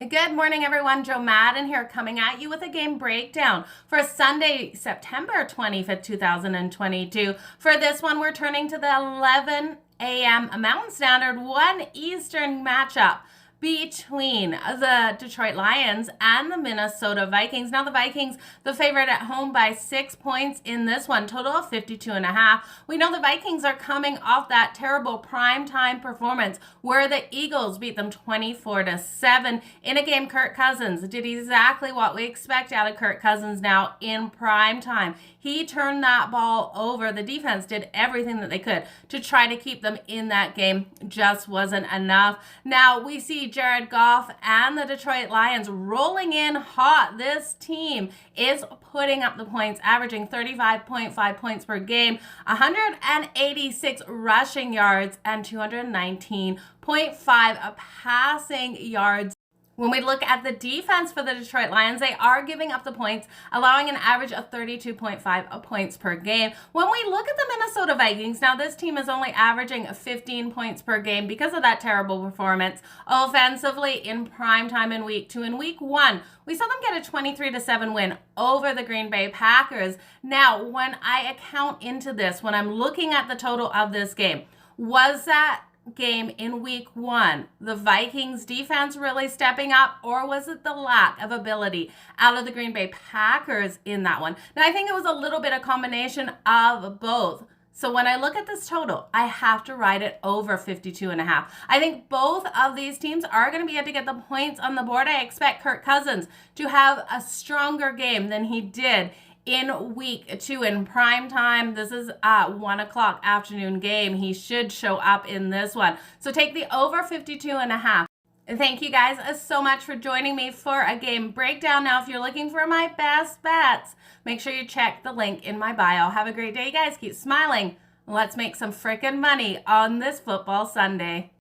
Good morning, everyone. Joe Madden here, coming at you with a game breakdown for Sunday, September 25th, 2022. For this one, we're turning to the 11 a.m. Mountain Standard, 1 Eastern matchup between the Detroit Lions and the Minnesota Vikings. Now, the Vikings, the favorite at home by 6 points in this one, total of 52.5. We know the Vikings are coming off that terrible primetime performance where the Eagles beat them 24-7 in a game. Kirk Cousins did exactly what we expect out of Kirk Cousins now in primetime. He turned that ball over. The defense did everything that they could to try to keep them in that game. Just wasn't enough. Now we see Jared Goff and the Detroit Lions rolling in hot. This team is putting up the points, averaging 35.5 points per game, 186 rushing yards, and 219.5 passing yards. When we look at the defense for the Detroit Lions, they are giving up the points, allowing an average of 32.5 points per game. When we look at the Minnesota Vikings, now this team is only averaging 15 points per game because of that terrible performance offensively in primetime in week 2. In week 1, we saw them get a 23-7 win over the Green Bay Packers. Now, when I account into this, when I'm looking at the total of this game, was that game in week 1 the Vikings defense really stepping up, or was it the lack of ability out of the Green Bay Packers in that one? Now, I think it was a little bit of combination of both. So when I look at this total, I have to write it over 52.5. I think both of these teams are going to be able to get the points on the board. I expect Kirk Cousins to have a stronger game than he did in week 2 in prime time. This is a 1 o'clock afternoon game. He should show up in this one. So take the over 52.5. Thank you guys so much for joining me for a game breakdown. Now, if you're looking for my best bets, make sure you check the link in my bio. Have a great day, guys. Keep smiling. Let's make some frickin' money on this football Sunday.